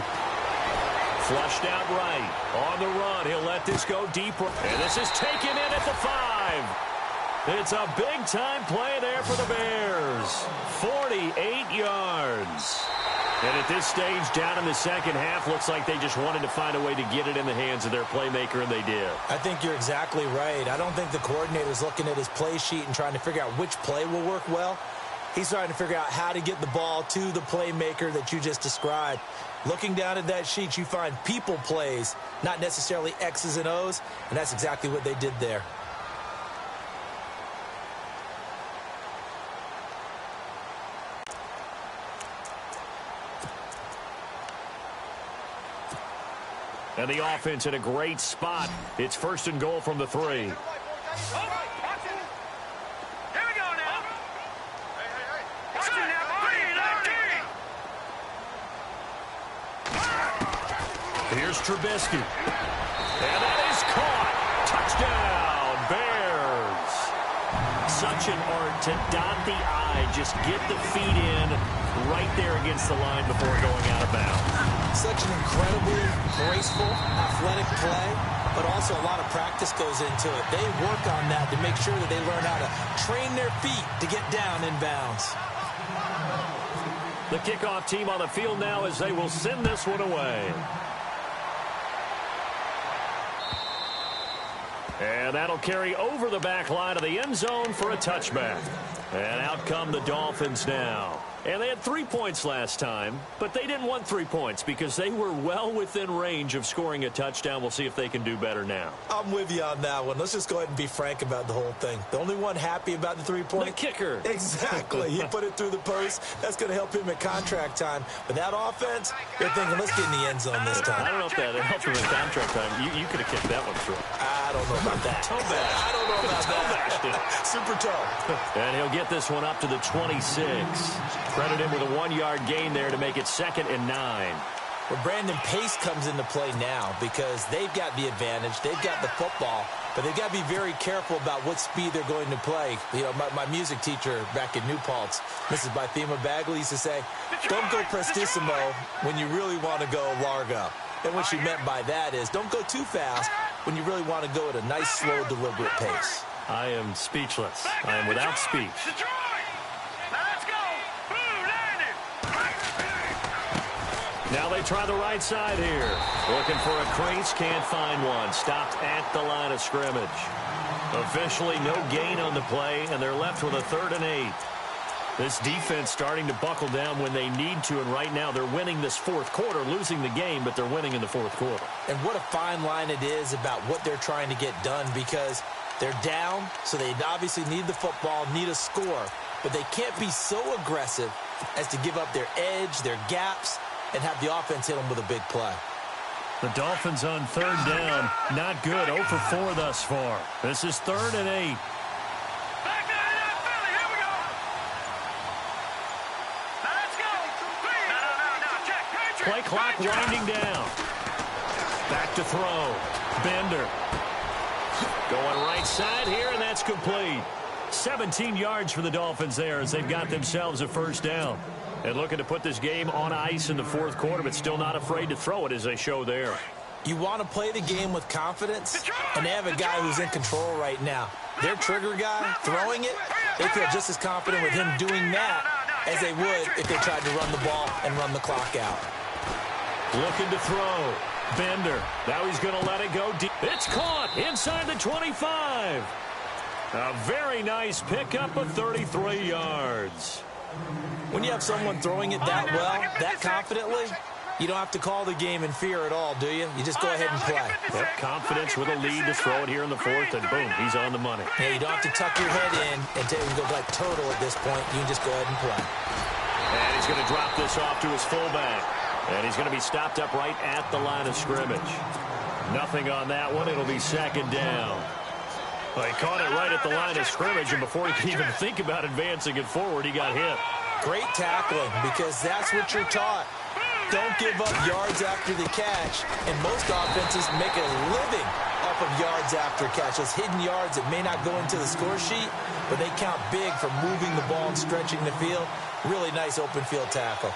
Speaker 2: Flushed out right. On the run, he'll let this go deeper. And this is taken in at the 5. It's a big-time play there for the Bears. 48 yards. And at this stage, down in the second half, looks like they just wanted to find a way to get it in the hands of their playmaker, and they did.
Speaker 3: I think you're exactly right. I don't think the coordinator's looking at his play sheet and trying to figure out which play will work well. He's trying to figure out how to get the ball to the playmaker that you just described. Looking down at that sheet, you find people plays, not necessarily X's and O's, and that's exactly what they did there.
Speaker 2: And the offense in a great spot. It's 1st and goal from the 3.
Speaker 4: Here we go now. Watch it now. 3-19.
Speaker 2: Here's Trubisky. And that is caught. Touchdown, Bears. Such an art to dot the I. Just get the feet in right there against the line before going out of bounds.
Speaker 3: Such an incredibly graceful, athletic play, but also a lot of practice goes into it. They work on that to make sure that they learn how to train their feet to get down in bounds.
Speaker 2: The kickoff team on the field now as they will send this one away. And that'll carry over the back line of the end zone for a touchback. And out come the Dolphins now. And they had 3 points last time, but they didn't want 3 points because they were well within range of scoring a touchdown. We'll see if they can do better now.
Speaker 3: I'm with you on that one. Let's just go ahead and be frank about the whole thing. The only one happy about the 3-point?
Speaker 2: The kicker.
Speaker 3: Exactly. He put it through the post. That's going to help him at contract time. But that offense, they're thinking, let's get in the end zone this time.
Speaker 2: I don't know if that helped him at contract time. You could have kicked that one through.
Speaker 3: I don't know about that.
Speaker 2: Toe bash.
Speaker 3: I don't know about
Speaker 2: Toe bashed it.
Speaker 3: that. Super toe.
Speaker 2: And he'll get this one up to the 26. Credit him with a 1-yard gain there to make it 2nd and 9.
Speaker 3: Well, Brandon, pace comes into play now because they've got the advantage. They've got the football, but they've got to be very careful about what speed they're going to play. You know, my music teacher back in New Paltz, Mrs. Bythema Bagley, used to say, don't go prestissimo when you really want to go largo. And what she meant by that is don't go too fast when you really want to go at a nice, slow, deliberate pace.
Speaker 2: I am speechless. I am without speech. Now they try the right side here. Looking for a crease, can't find one. Stopped at the line of scrimmage. Officially no gain on the play, and they're left with a 3rd and 8. This defense starting to buckle down when they need to, and right now they're winning this 4th quarter, losing the game, but they're winning in the 4th quarter.
Speaker 3: And what a fine line it is about what they're trying to get done because they're down, so they obviously need the football, need a score, but they can't be so aggressive as to give up their edge, their gaps, and have the offense hit them with a big play.
Speaker 2: The Dolphins on 3rd down. Not good. 0 for 4 thus far. This is 3rd and 8. Play clock winding down. Back to throw. Bender. Going right side here, and that's complete. 17 yards for the Dolphins there as they've got themselves a 1st down. And looking to put this game on ice in the 4th quarter, but still not afraid to throw it as they show there.
Speaker 3: You want to play the game with confidence, and they have a guy who's in control right now. Their trigger guy, throwing it, they feel just as confident with him doing that as they would if they tried to run the ball and run the clock out.
Speaker 2: Looking to throw. Bender. Now he's going to let it go deep. It's caught inside the 25. A very nice pickup of 33 yards.
Speaker 3: When you have someone throwing it that well, that confidently, you don't have to call the game in fear at all, do you? You just go ahead and play.
Speaker 2: Yep, confidence with a lead to throw it here in the fourth, and boom, he's on the money.
Speaker 3: Yeah, you don't have to tuck your head in and go like turtle at this point. You can just go ahead and play.
Speaker 2: And he's going to drop this off to his fullback. And he's going to be stopped up right at the line of scrimmage. Nothing on that one. It'll be second down. Well, he caught it right at the line of scrimmage, and before he could even think about advancing it forward, he got hit.
Speaker 3: Great tackling, because that's what you're taught. Don't give up yards after the catch, and most offenses make a living off of yards after catch. Those hidden yards that may not go into the score sheet, but they count big for moving the ball and stretching the field. Really nice open field tackle.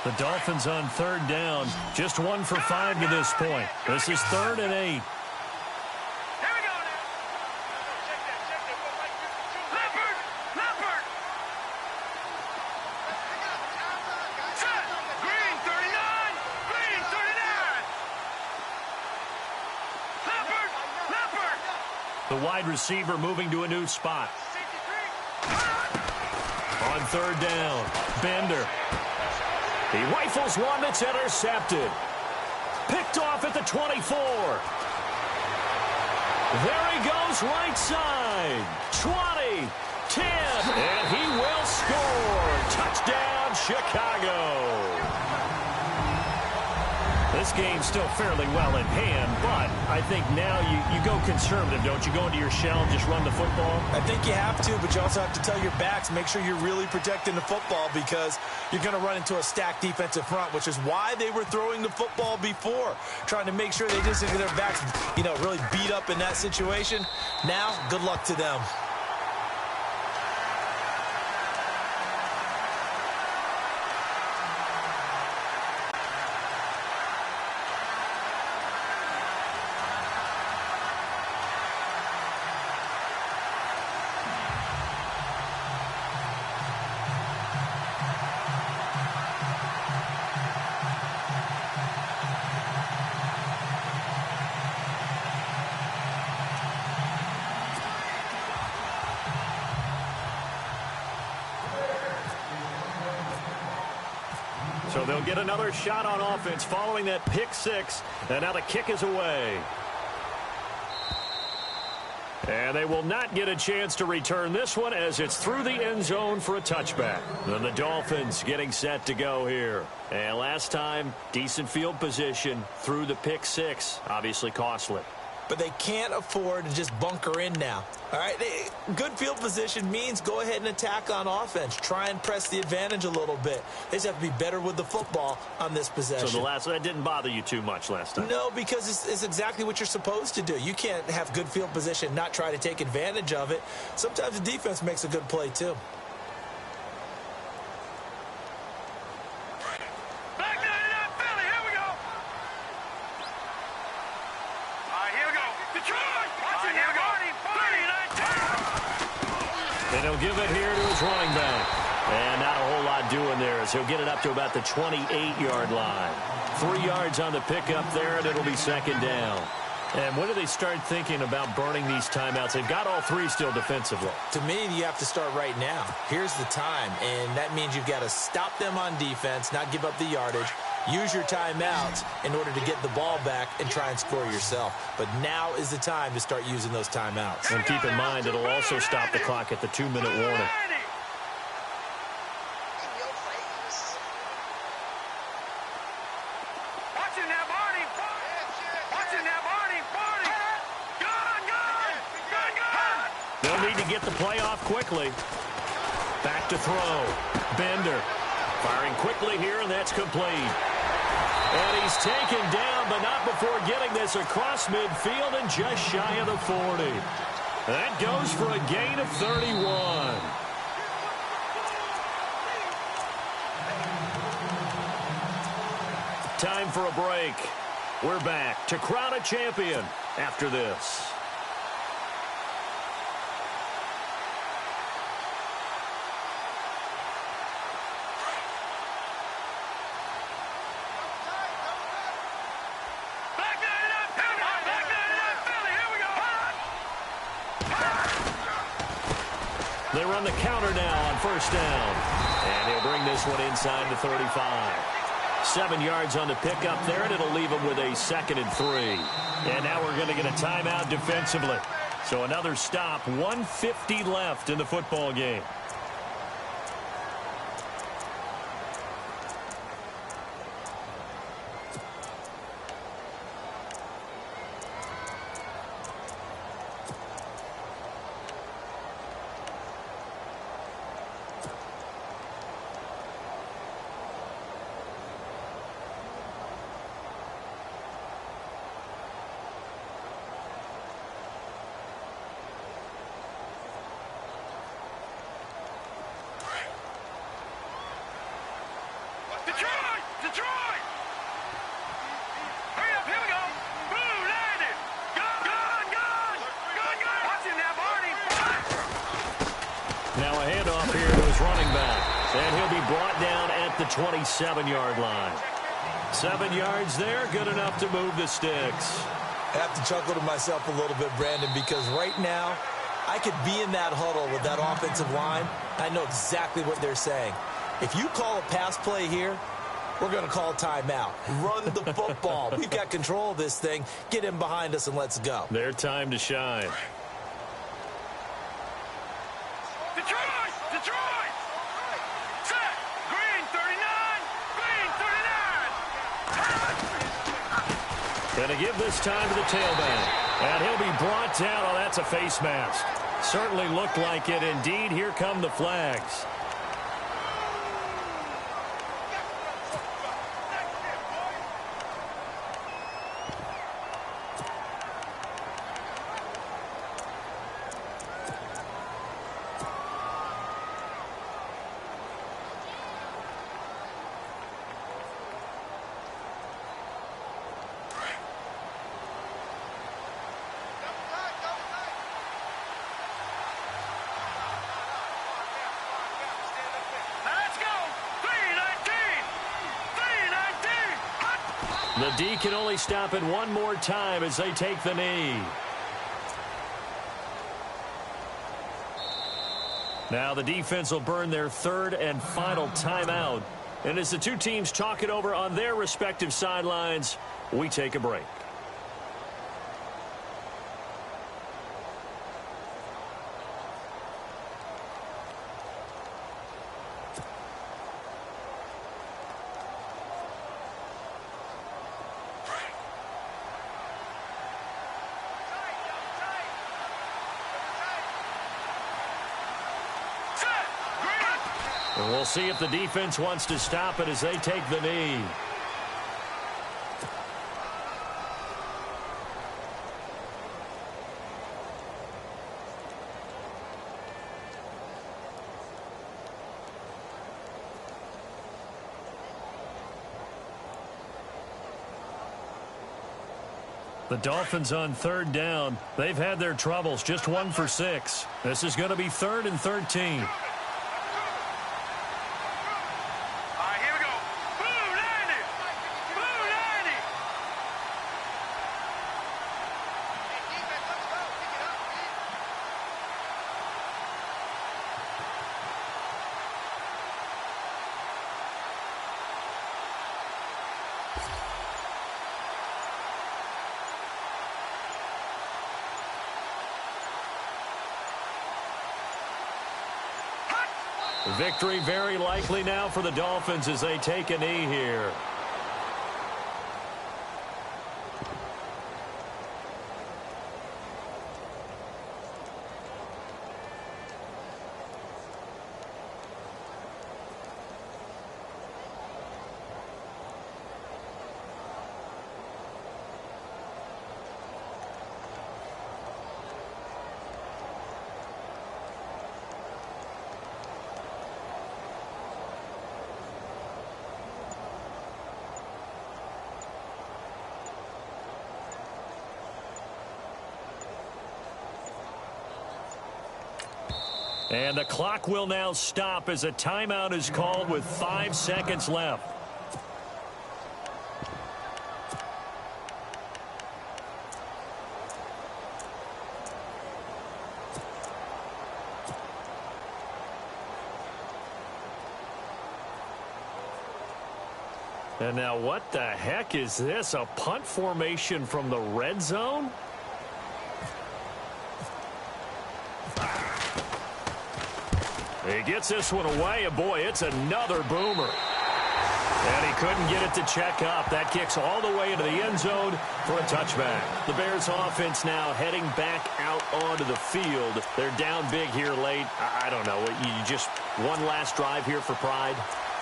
Speaker 2: The Dolphins on third down, just 1 for 5 to this point. This is 3rd and 8.
Speaker 4: Here we go now. Check that. Leopard. Set. Green 39. Green 39. Leopard.
Speaker 2: The wide receiver moving to a new spot. On third down, Bender. He rifles one that's intercepted. Picked off at the 24. There he goes, right side. 20, 10, and he will score. Touchdown, Chicago. This game's still fairly well in hand, but I think now you go conservative, don't you? Go into your shell and just run the football?
Speaker 3: I think you have to, but you also have to tell your backs, make sure you're really protecting the football, because you're going to run into a stacked defensive front, which is why they were throwing the football before, trying to make sure they just get their backs, really beat up in that situation. Now, good luck to them.
Speaker 2: So they'll get another shot on offense following that pick six. And now the kick is away. And they will not get a chance to return this one as it's through the end zone for a touchback. And the Dolphins getting set to go here. And last time, decent field position through the pick six. Obviously costly.
Speaker 3: But they can't afford to just bunker in now. All right, good field position means go ahead and attack on offense. Try and press the advantage a little bit. They just have to be better with the football on this possession.
Speaker 2: So that didn't bother you too much last time?
Speaker 3: No, because it's exactly what you're supposed to do. You can't have good field position and not try to take advantage of it. Sometimes the defense makes a good play, too.
Speaker 2: And he'll give it here to his running back. And not a whole lot doing there as he'll get it up to about the 28-yard line. 3 yards on the pickup there, and it'll be second down. And when do they start thinking about burning these timeouts? They've got all three still defensively.
Speaker 3: To me, you have to start right now. Here's the time, and that means you've got to stop them on defense, not give up the yardage. Use your timeouts in order to get the ball back and try and score yourself. But now is the time to start using those timeouts.
Speaker 2: And keep in mind, it'll also stop the clock at the 2-minute warning. They'll need to get the play off quickly. Back to throw. Bender firing quickly here, and that's complete. And he's taken down, but not before getting this across midfield and just shy of the 40. That goes for a gain of 31. Time for a break. We're back to crown a champion after this. They run the counter now on first down. And he'll bring this one inside the 35. 7 yards on the pickup there, and it'll leave him with a 2nd and 3. And now we're going to get a timeout defensively. So another stop, 1:50 left in the football game.
Speaker 4: Detroit! Hurry up, here we go. Boom, landed. Gone. Watch him now, Barney.
Speaker 2: Now a handoff here to his running back. And he'll be brought down at the 27-yard line. 7 yards there, good enough to move the sticks.
Speaker 3: I have to chuckle to myself a little bit, Brandon, because right now I could be in that huddle with that offensive line. I know exactly what they're saying. If you call a pass play here, we're going to call timeout. Run the football. We've got control of this thing. Get him behind us and let's go.
Speaker 2: Their time to shine.
Speaker 4: Detroit! Set! Green 39!
Speaker 2: Going to give this time to the tailback. And he'll be brought down. Oh, that's a face mask. Certainly looked like it. Indeed, here come the flags. The D can only stop it one more time as they take the knee. Now the defense will burn their third and final timeout. And as the two teams talk it over on their respective sidelines, we take a break. And we'll see if the defense wants to stop it as they take the knee. The Dolphins on third down. They've had their troubles, just 1 for 6. This is going to be 3rd and 13. Victory very likely now for the Dolphins as they take a knee here. And the clock will now stop as a timeout is called with 5 seconds left. And now what the heck is this? A punt formation from the red zone? He gets this one away, and boy, it's another boomer. And he couldn't get it to check up. That kicks all the way into the end zone for a touchback. The Bears offense now heading back out onto the field. They're down big here late. I don't know. You just one last drive here for pride?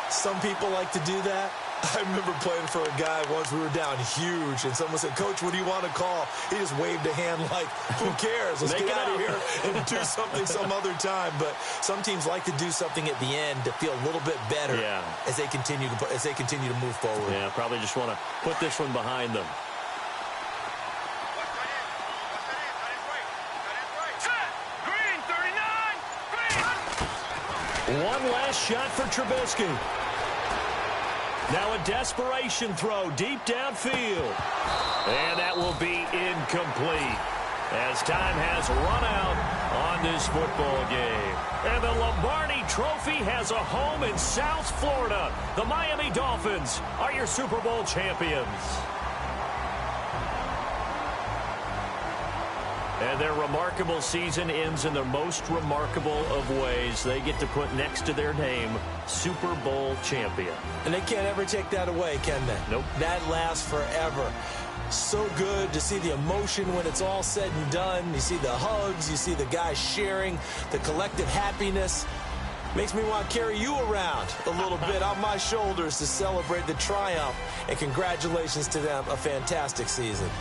Speaker 3: Some people like to do that. I remember playing for a guy once. We were down huge, and someone said, "Coach, what do you want to call?" He just waved a hand like, "Who cares? Let's get out of here and do something some other time." But some teams like to do something at the end to feel a little bit better as they continue to move forward.
Speaker 2: Yeah, probably just want to put this one behind them.
Speaker 4: Green, 39. Green.
Speaker 2: One last shot for Trubisky. Now a desperation throw deep downfield. And that will be incomplete as time has run out on this football game. And the Lombardi Trophy has a home in South Florida. The Miami Dolphins are your Super Bowl champions. And their remarkable season ends in the most remarkable of ways. They get to put next to their name, Super Bowl champion.
Speaker 3: And they can't ever take that away, can they?
Speaker 2: Nope.
Speaker 3: That lasts forever. So good to see the emotion when it's all said and done. You see the hugs. You see the guys sharing, the collective happiness. Makes me want to carry you around a little bit on my shoulders to celebrate the triumph. And congratulations to them. A fantastic season.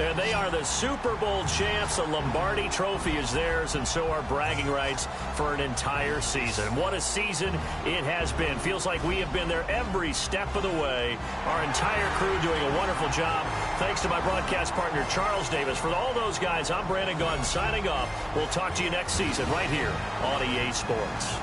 Speaker 2: And they are the Super Bowl champs. The Lombardi Trophy is theirs, and so are bragging rights for an entire season. What a season it has been. Feels like we have been there every step of the way. Our entire crew doing a wonderful job. Thanks to my broadcast partner, Charles Davis. For all those guys, I'm Brandon Gaudin signing off. We'll talk to you next season right here on EA Sports.